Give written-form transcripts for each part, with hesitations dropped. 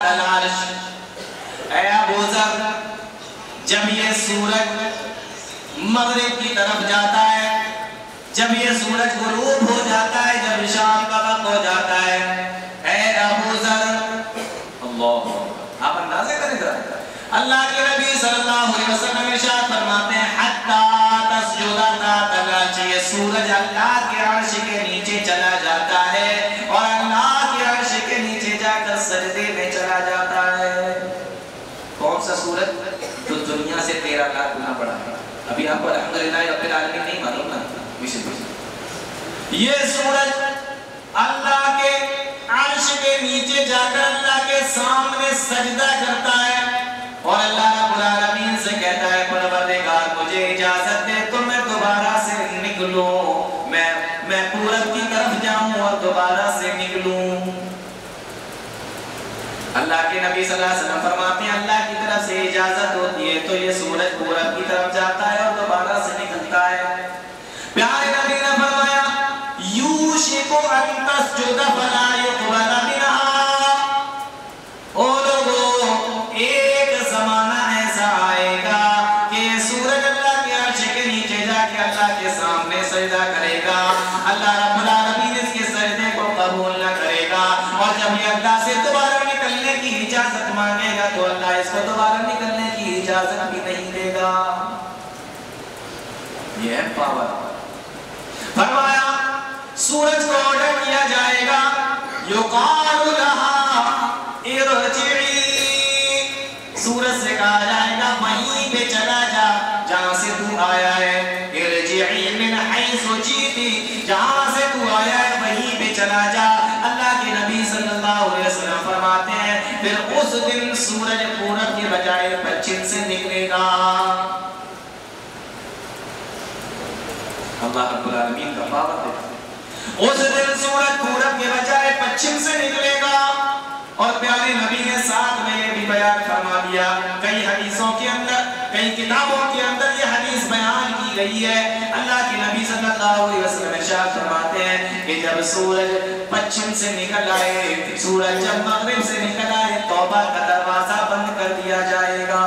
العرش۔ اے ابو ذر، جب یہ سورج مغرب کی طرف جاتا ہے، جب یہ سورج غروب ہو جاتا ہے، جب شام کا وقت ہو جاتا ہے، اے ابو ذر، اللہ، آپ اندازہ کریں ذرا، اللہ کے نبی صلی اللہ علیہ وسلم ارشاد فرماتے ہیں حتی تسجد تحت العرش، یہ سورج اللہ کے عرش کے نیچے چلا جاتا ہے اور اللہ کے عرش کے نیچے جا کر سجدے میں چلا جاتا ہے۔ کون سا سورج؟ جو دنیا سے 13 لاکھ گنا بڑا ہے۔ ابھی آپ کو الحمدللہ رب العالمین نہیں معلوم نا، یہ سورج اللہ کے عرش کے نیچے جا کر اللہ کے سامنے سجدہ کرتا ہے اور اللہ رب العالمین سے کہتا ہے پروردگار مجھے اجازت دے تو میں دوبارہ سے نکلوں، میں پورب کی طرف جاؤں اور دوبارہ سے نکلوں۔ اللہ کے نبی صلی اللہ علیہ وسلم فرماتے ہیں اللہ کی طرف سے اجازت ہوتی ہے تو یہ سورج پورب کی طرف جاتا ہے اور دوبارہ سے نکلتا ہے۔ پیارے نبی نے فرمایا یوشک ان تسجد فلا یقبل منها، او لوگو ایک زمانہ ایسا آئے گا کہ سورج اللہ کے عرش کے نیچے جا کے اللہ کے سامنے سجدہ کرے گا، اللہ رب العالمین اس کے سجدے کو قبول نہ کرے گا، اور جب یہ اللہ سے دوبارہ نکلنے کی اجازت مانگے گا تو اللہ اس کو دوبارہ نکلنے کی اجازت بھی نہیں دے گا۔ یہ ہے پاور۔ فرمایا سورج کو آرڈر کیا جائے گا یقال لہا ارجعی، سورج سے کہا جائے گا وہیں پہ چلا جا جہاں سے تو آیا ہے، ارجعی من حیث جیتی، جہاں سے تو آیا ہے وہیں پہ چلا جا۔ اللہ کے نبی صلی اللہ علیہ وسلم فرماتے ہیں پھر اس دن سورج پورب کے بجائے پچھم سے نکلے گا۔ اللہ رب العالمین کا پاور ہے۔ اس دن سورج پورب کے بجائے پچھم سے نکلے گا، اور پیارے نبی نے ساتھ میں یہ بھی بیان فرما دیا، کئی حدیثوں کے اندر، کئی کتابوں کے اندر یہ حدیث بیان کی گئی ہے۔ اللہ کے نبی صلی اللہ علیہ وسلم ارشاد فرماتے ہیں کہ جب سورج پچھم سے نکل آئے، سورج جب مغرب سے نکل آئے، توبہ کا دروازہ بند کر دیا جائے گا۔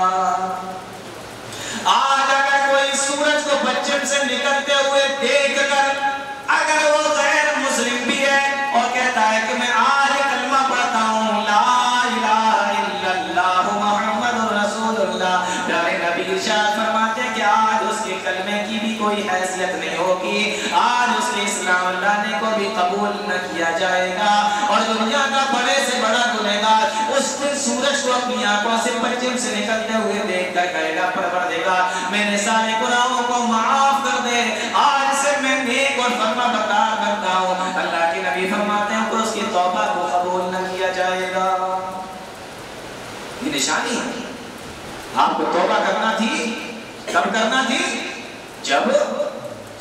آج اگر کوئی سورج کو پچھم سے نکلتے ہوئے دیکھ کر اگر وہ غیر مسلم بھی ہے اور کہتا ہے کہ میں آج کلمہ پڑھتا ہوں لا الہ الا اللہ محمد رسول اللہ، پیارے نبی ارشاد فرماتے ہیں کہ آج اس کے کلمے کی بھی کوئی حیثیت نہیں ہوگی، آج اس کے اسلام لانے کو بھی قبول نہ کیا جائے گا، اور دنیا کا بڑے سے بڑا گنہگار اس دن سورج کو اپنی آنکھوں سے پچھم سے نکلتے ہوئے دیکھ کر کہے گا پروردگار میرے سارے گناہوں کو معاف کر دے، آج سے میں نیک اور فرما بردار بنتا ہوں۔ اللہ کے نبی فرماتے ہیں کہ اس کی توبہ کو قبول نہ کیا جائے گا۔ یہ نشانی ہے، آپ کو توبہ کرنا تھی، کب کرنا تھی؟ جب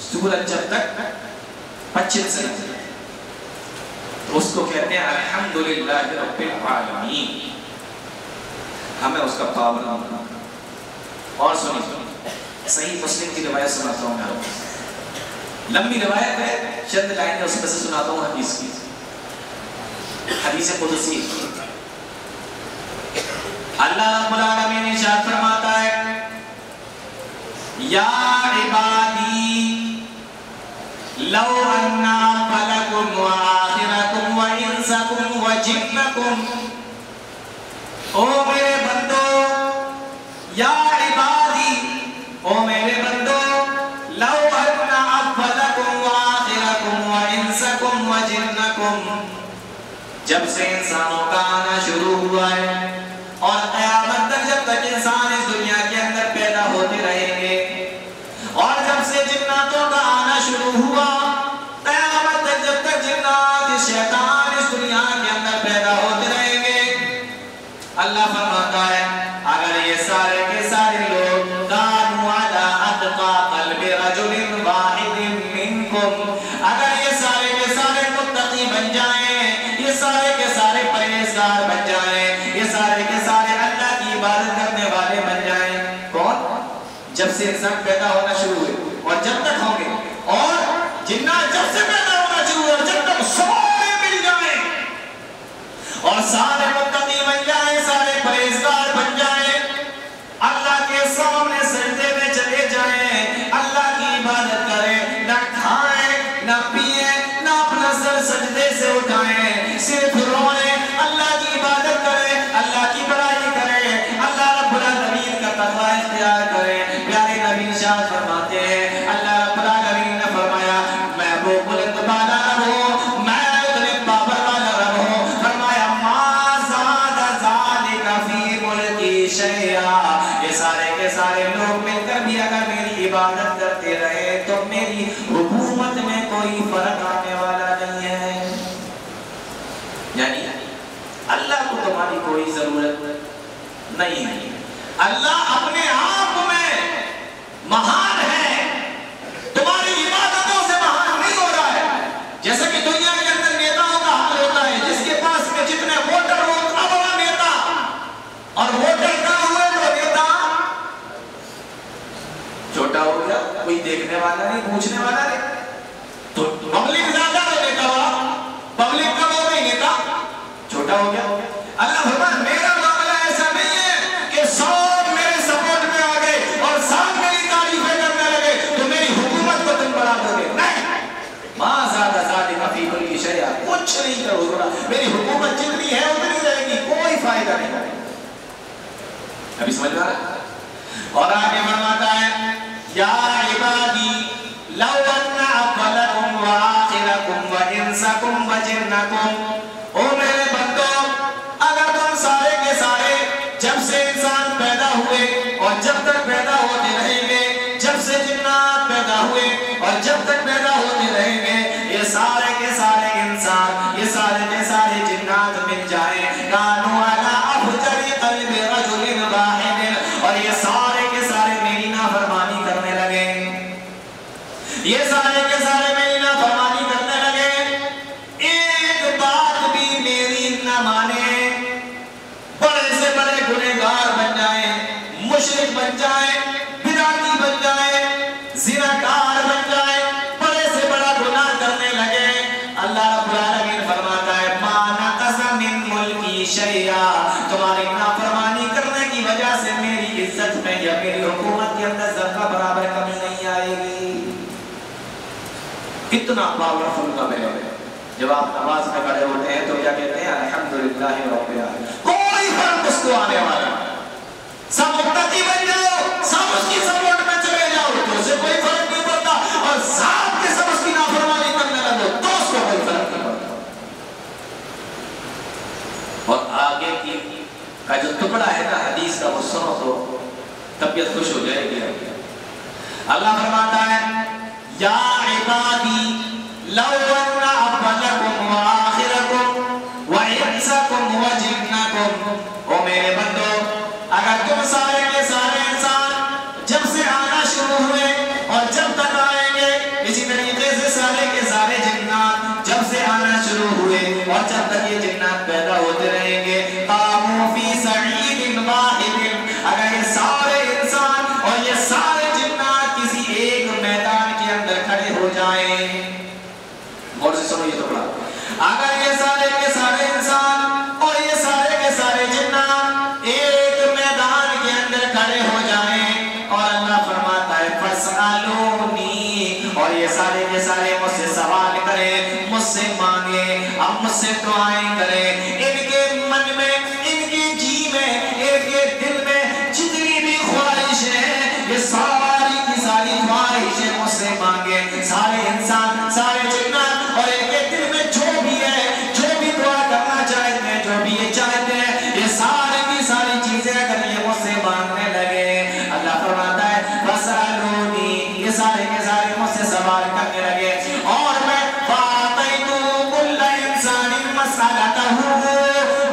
سورج جب تک پچھم سے نکلے، تو اس کو کہتے ہیں الحمدللہ رب العالمین، ہمیں اس کا پاور ہونا۔ اور سنیں صحیح مسلم کی روایت سناتا ہوں میں، لمبی روایت ہے، چند لائنیں اس میں سے سناتا ہوں حدیث کی، حدیث قدسی۔ اللہ رب العالمین ارشاد فرماتا ہے یا عبادی لو انا فلکم و آخرکم و انسکم و جنکم، او میرے بندو، یا عبادی، او میرے بندو، لو انا اولکم و آخرکم و انسکم و جنکم، جب سے انسانوں کا آنا شروع ہوا ہے اور قیامت تک جب تک انسان اس دنیا کے اندر پیدا ہوتے رہیں گے، اور جب سے جناتوں کا آنا شروع ہوا قیامت تک جب تک جنات شیطان اس دنیا کے اندر پیدا ہوتے رہیں گے، اللہ فرماتا ہے اگر یہ سارے کے سارے لوگ کانوا علی اتقى قلب رجل واحد منکم، اگر یہ سارے کے سارے متقی بن جائیں، یہ سارے کے سارے پرہیزگار بن جائیں، یہ سارے کے سارے اللہ کی عبادت کرنے والے بن جائیں، کون؟ جب سے انسان پیدا ہونا شروع ہوئے اور جب تک ہوں گے، اور جنات جب سے پیدا ہونا شروع ہوئے اور جب تک سارے مل جائیں اور سارے متقی بن جائیں، شیئا، یہ سارے کے سارے لوگ مل کر بھی اگر میری عبادت کرتے رہے تو میری حکومت میں کوئی فرق آنے والا نہیں ہے. یعنی اللہ کو تمہاری کوئی ضرورت نہیں ہے. اللہ اپنے آپ میں مہان ہے، تمہاری عبادتوں سے مہان نہیں ہو رہا ہے. جیسا کہ دنیا کے اندر نیتاؤں کا حال ہوتا ہے، جس کے پاس میں جتنے ووٹر ہو اتنا بڑا نیتا، اور ووٹر نہ ہوئے تو نیتا چھوٹا ہو گیا، کوئی دیکھنے والا نہیں، پوچھنے والا نہیں. تو پبلک زیادہ ہے، نیتا بڑا، پبلک کم ہو گئی، نیتا چھوٹا ہو گیا. اللہ فرماتا ہے میرا معاملہ ایسا نہیں ہے کہ سب میرے سپورٹ میں آ گئے اور سب میری تعریفیں کرنے لگے تو میری حکومت کو تم بڑھا دو گے. نہیں، ماں زیادہ ذالک فی کل شیء، کچھ نہیں کرو، میری حکومت جتنی ہے اتنی رہے گی، کوئی فائدہ نہیں کرے. ابھی سمجھ میں آ رہا ہے؟ اور آگے فرماتا ہے یا عبادی لو ان اولکم وآخرکم وانسکم وجنکم، او میرے بندو اگر تم سارے کے سارے جب سے انسان پیدا ہوئے اور جب تک پیدا ہوتے رہیں گے، جب سے جنات پیدا ہوئے اور جب تک پیدا ہوتے رہیں گے، یہ سارے کے سارے انسان، یہ سارے کے سارے جنات مل جائیں کانوا علی افجر قلب رجل واحد، اور یہ سارے کے سارے میری نافرمانی کرنے لگے، یہ سارے کے سارے میری نافرمانی کرنے لگے، ایک بات بھی میری نہ مانے، بڑے سے بڑے گنہگار بن جائیں، مشرک بن جائیں، بدعتی بن جائیں، زناکار بن جائیں، بڑے سے بڑا گناہ کرنے لگے، اللہ رب العالمین فرماتا ہے ما نقص من ملکی شیئا، تمہاری نافرمانی کرنے کی وجہ سے میری عزت میں یا میری حکومت کے اندر ذرہ برابر کمی نہیں آئے گی. کتنا پاورفل کا ہے. جب آپ نماز میں کھڑے ہوتے ہیں تو کیا کہتے ہیں الحمدللہ رب العالمین، کوئی فرق اس کو آنے والا، سب مقتدی بن جاؤ، سب اس کی سپورٹ میں چلے جاؤ تو اسے کوئی فرق نہیں پڑتا، اور سب کے سب اس کی نافرمانی کرنے لگو تو اس کو کوئی فرق نہیں پڑتا. اور آگے کی کا جو ٹکڑا ہے نا حدیث کا، وہ سنو تو طبیعت خوش ہو جائے گی. اللہ فرماتا ہے یا عبادی لو ان اولکم وآخرکم وانسکم وجنکم، او میرے بندو اگر تم سارے کے سارے انسان جب سے آنا شروع ہوئے اور جب تک آئیں گے، اسی طریقے سے سارے کے سارے جنات جب سے آنا شروع ہوئے اور جب تک یہ جنات پیدا ہوتے رہیں گے، قاموا فی صعید واحد، اگر یہ سارے انسان اور یہ سارے جنات کسی ایک میدان کے اندر کھڑے ہو جائیں، غور سے سنو یہ ٹکڑا، اگر یہ سارے کے سارے انسان اور یہ سارے کے سارے جنات ایک میدان کے اندر کھڑے ہو جائیں، اور اللہ فرماتا ہے فاسألونی، اور یہ سارے کے سارے مجھ سے سوال کریں، مجھ سے مانگیں، اب مجھ سے دعائیں کریں، ان کے من میں، ان کے جی میں، ان کے دل میں جتنی بھی خواہش ہے، یہ ساری کی ساری خواہشیں مجھ سے مانگیں، سارے انسان، سارے جنات، اور ان کے دل میں جو بھی ہے، جو بھی دعا کرنا چاہتے ہیں، جو بھی یہ چاہتے ہیں، یہ سارے کی ساری چیزیں اگر یہ مجھ سے مانگنے لگے، اللہ فرماتا ہے فاسألونی، یہ سارے کے سارے مجھ سے سوال کرنے لگے، اور میں فَأَعْطَيْتُ كُلَّ إِنسَانٍ مَسْأَلَتَهُ،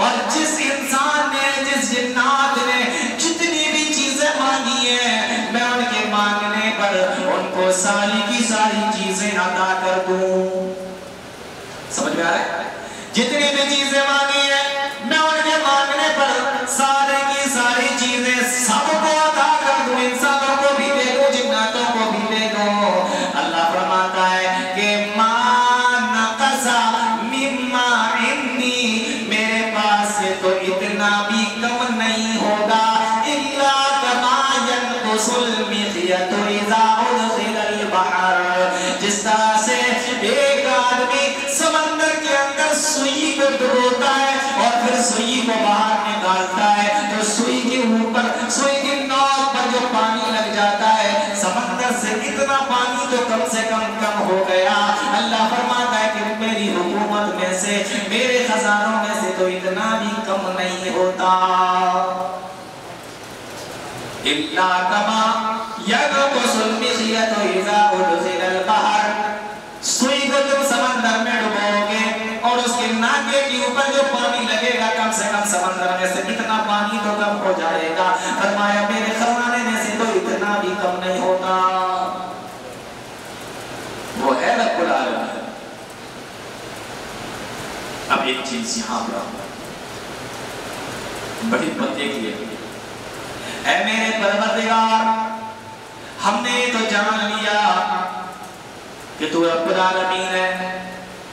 اور جس انسان نے، جس جنات نے جتنی بھی چیزیں مانگی ہیں، میں ان کے مانگنے پر ان کو ساری کی ساری چیزیں عطا کر دوں. سمجھ میں آ رہا ہے؟ جتنی بھی چیزیں مانگی ہیں میں ان کے مانگنے پر سارے کی ساری چیزیں سب کو عطا کر دوں، انسانوں کو بھی دے دوں، جناتوں کو بھی دے دوں. اللہ فرماتا ہے کہ ما نقص مما عندی، میرے پاس سے تو اتنا بھی کم نہیں ہوگا، الا کما ينقص المخيط اذا ادخل البحر، جس طرح سے ایک آدمی سمندر کے اندر سوئی کو ڈبوتا ہے اور پھر سوئی کو باہر نکالتا ہے تو سوئی کے اوپر، سوئی کی نوک پر جو پانی لگ جاتا ہے، سمندر سے اتنا پانی تو کم سے کم ہو گیا. اللہ فرماتا ہے کہ میری حکومت میں سے، میرے خزانوں میں سے تو اتنا بھی کم نہیں ہوتا. الا کما یغطس المخیط اذا ادخل البحر، سوئی کو تم سمندر میں ڈبو گے اور اس کے ناکے کے اوپر جو پانی لگے گا کم سے کم سمندر میں سے اتنا پانی تو کم ہو جائے گا. فرمایا میرے خزانے میں سے تو اتنا بھی کم نہیں ہوتا. وہ ہے رب العالمین. اب ایک چیز یہاں پر بڑی پتے کی ہے. اے میرے پروردگار، ہم نے تو جان لیا کہ تو رب العالمین ہے.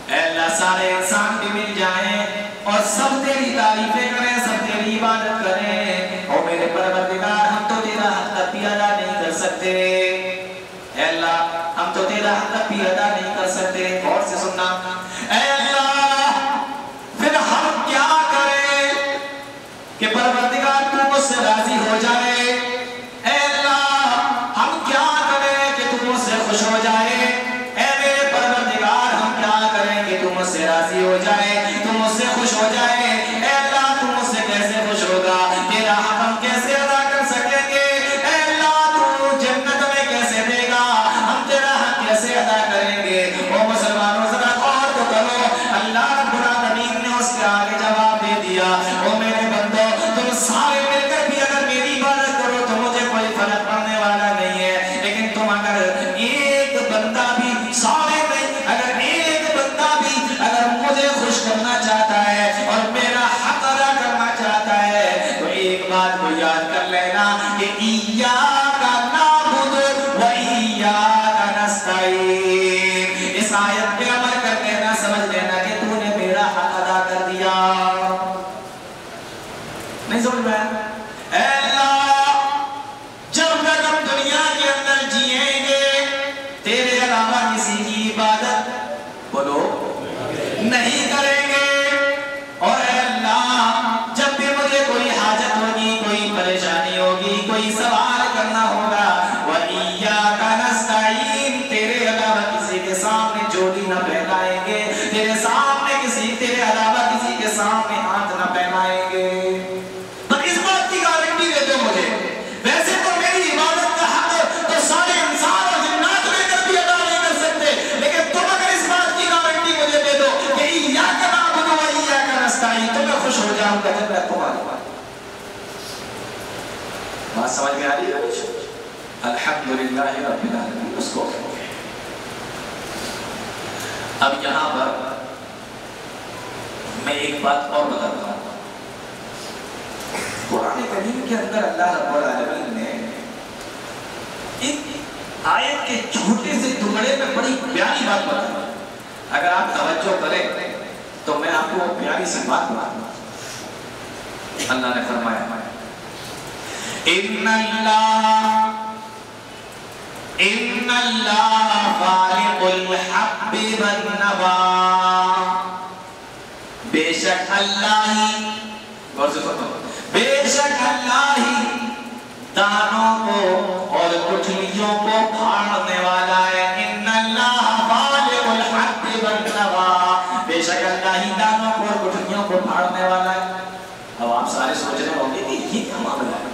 اے اللہ سارے انسان بھی مل جائیں اور سب تیری تعریفیں کریں، سب تیری عبادت کریں. اور میرے پروردگار ہم تو تیرا حق بھی ادا نہیں کر سکتے. اے اللہ ہم تو تیرا حق بھی ادا نہیں کر سکتے. غور سے سننا. اے اللہ پھر ہم کیا کریں کہ پروردگار تو مجھ سے راضی ہو جائے؟ اے اللہ ہم کیا کریں کہ تو مجھ سے خوش ہو جائے؟ اے میرے پروردگار ہم کیا کریں کہ تو مجھ سے راضی ہو جائے، تو مجھ سے خوش ہو جائے؟ اے اللہ تو مجھ سے کیسے خوش ہوگا؟ تیرا حق ہم کیسے ادا کر سکیں گے؟ اے اللہ تو جنت میں کیسے دے گا؟ ہم تیرا حق کیسے ادا کریں گے؟ او مسلمانوں ذرا غور تو کرو. اللہ رب العالمین نے اس کے آگے جواب دے دیا. او میرے بندو، تم سارے مل کر بھی اگر میری عبادت کرو تو مجھے کوئی فرق پڑنے والا نہیں ہے، لیکن تم اگر ایک بندہ بھی، سارے نہیں، اگر ایک بندہ بھی اگر مجھے خوش کرنا چاہتا ہے اور میرا حق ادا کرنا چاہتا ہے تو ایک بات کو یاد کر لینا کہ ایاک نعبد و ایاک نستعین. اس آیت پہ عمل کر لینا، سمجھ لینا کہ تو نے میرا حق ادا کر دیا. نہیں سمجھ میں؟ اے اللہ جب تک ہم دنیا کے اندر جیئیں گے تیرے علاوہ کسی کی عبادت بولو نہیں کریں گے. اور اے اللہ جب بھی مجھے کوئی حاجت ہوگی، کوئی پریشانی ہوگی، کوئی سوال کرنا ہوگا، وَإِيَّاكَ نَسْتَعِينُ، تیرے علاوہ کسی کے سامنے جوڑی نہ پہنائیں گے، تیرے سامنے کسی، تیرے علاوہ کسی کے سامنے ہاتھ نہ پہنائیں گے. پر اس بات کی گارنٹی دے دو مجھے. ویسے تو میری عبادت کا حق تو سارے انسان اور جنات لے کر بھی ادا نہیں کر سکتے، لیکن تم اگر اس بات کی گارنٹی مجھے دے دو کہ ایاک نعبد و ایاک نستعین، تو میں خوش ہو جاؤں گا جب میں تمہاری بات سمجھ میں آ رہی ہے. الحمدللہ رب العالمین. اس کو اب یہاں پر میں ایک بات اور بتاتا ہوں. قرآن کریم کے اندر اللہ رب العالمین نے ایک آیت کے چھوٹے سے ٹکڑے میں بڑی پیاری بات بتائی. اگر آپ توجہ کریں تو میں آپ کو پیاری سی بات بتاؤں. اللہ نے فرمایا ان اللہ خالق الحب والنوا، بے شک اللہ ہی، غور سے سنو، بے شک اللہ ہی دانوں کو اور گٹھلیوں کو پھاڑنے والا ہے. ان اللہ خالق الحب والنوا، بے شک اللہ ہی دانوں کو اور گٹھلیوں کو پھاڑنے والا ہے. اب آپ سارے سوچ رہے ہوں گے کہ یہ کیا معاملہ ہے؟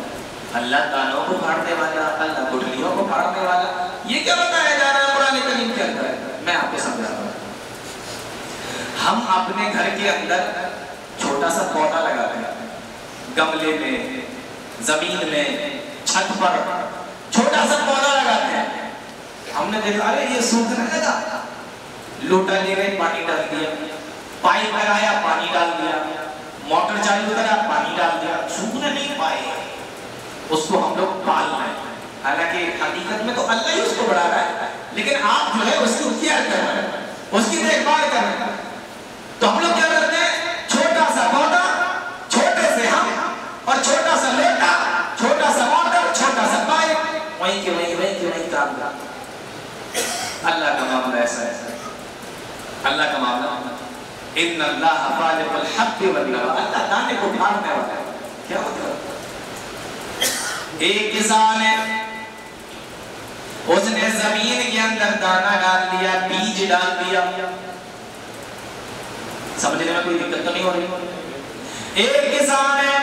اللہ دانوں کو پھاڑنے والا، اللہ گٹھلیوں کو پھاڑنے والا، یہ کیا بتایا جا رہا ہے قرآن کریم کے اندر؟ میں آپ کو سمجھاتا ہوں. ہم اپنے گھر کے اندر چھوٹا سا پودا لگاتے ہیں، گملے میں، زمین میں، چھت پر چھوٹا سا پودا لگاتے ہیں. ہم نے دیکھا ارے یہ سوکھنے لگا، لوٹا لے گئے پانی ڈال دیا، پائپ لگایا پانی ڈال دیا، موٹر چالو کرا پانی ڈال دیا، سوکھنے نہیں پائے. اس کو ہم لوگ پال رہے ہیں، حالانکہ حقیقت میں تو اللہ ہی اس کو بڑھا رہا ہے، لیکن آپ جو ہے اس کی کیئر کر رہے ہیں، اس کی دیکھ بھال کر رہے ہیں. تو ہم لوگ کیا کرتے ہیں؟ چھوٹا سا پودا، چھوٹے سے ہم، اور چھوٹا سا لوٹا، چھوٹا سا موٹر، چھوٹا سا پائپ، وہیں کے وہیں کام کرتا. اللہ کا معاملہ ایسا ہے. اللہ کا معاملہ ان اللہ خالق الحب والنوا، اللہ دانے کو پھاڑنے والا ہے. کیا ہوتا ہے؟ ایک کسان ہے، اس نے زمین کے اندر دانا ڈال دیا، بیج ڈال دیا. سمجھنے میں کوئی دقت تو نہیں ہو رہی؟ ایک کسان ہے،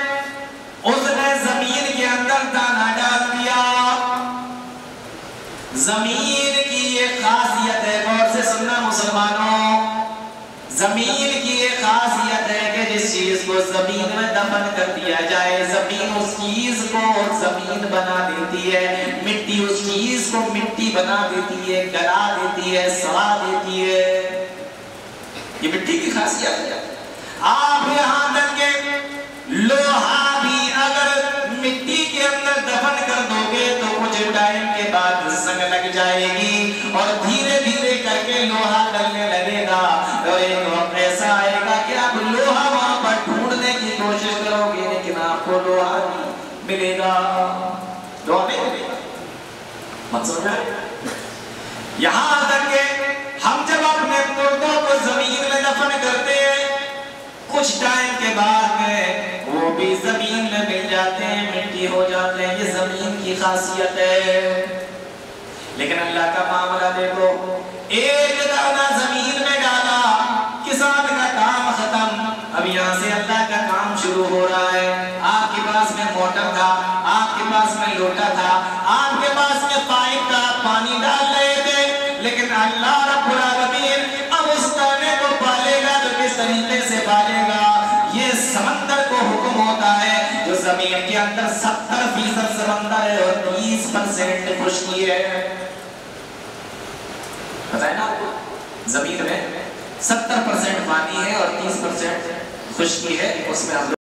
اس نے زمین کے اندر دانا ڈال زمین کی یہ خاصیت ہے، غور سے سننا مسلمانوں، زمین کی یہ خاصیت ہے کہ جس چیز کو زمین میں دفن کر دیا جائے زمین اس چیز کو زمین بنا دیتی ہے، مٹی اس چیز کو مٹی بنا دیتی ہے، گلا دیتی ہے، سڑا دیتی ہے۔ یہ مٹی کی خاصیت ہے۔ آپ یہاں تک کہ لوہا بھی اگر مٹی کے اندر دفن کر دو گے تو کچھ ٹائم کے بعد زنگ لگ جائے گی اور دھیرے دھیرے کر کے لوہا گلنے لگے گا، اور ایک وقت ایسا آئے گا کہ آپ لوہا وہاں پر ڈھونڈنے کی کوشش کرو گے لیکن آپ کو لوہا نہیں ملے گا، لوہا نہیں ملے گا۔ مت سمجھا؟ یہاں تک کہ ہم جب اپنے مردوں کو زمین میں دفن کرتے ہیں کچھ ٹائم کے بعد میں وہ بھی زمین میں مل جاتے ہیں، مٹی ہو جاتے ہیں، یہ زمین کی خاصیت ہے۔ لیکن اللہ کا معاملہ دیکھو، ایک دانہ زمین میں ڈالا، کسان کا کام ختم، اب یہاں سے اللہ کا کام شروع ہو رہا ہے۔ آپ کے پاس میں موٹر تھا، آپ کے پاس میں لوٹا تھا، آپ کے پاس میں پائپ کا پانی ڈال رہے تھے، لیکن اللہ رب العالمین اب اس دانے کو پالے گا تو کس طریقے سے پالے گا؟ یہ سمندر کو حکم ہوتا ہے جو زمین کے اندر 70% سمندر ہے اور 30% خشکی ہے۔ پتہ ہے نا آپ کو؟ زمین میں 70% پانی ہے اور 30% خشکی ہے، اس میں ہم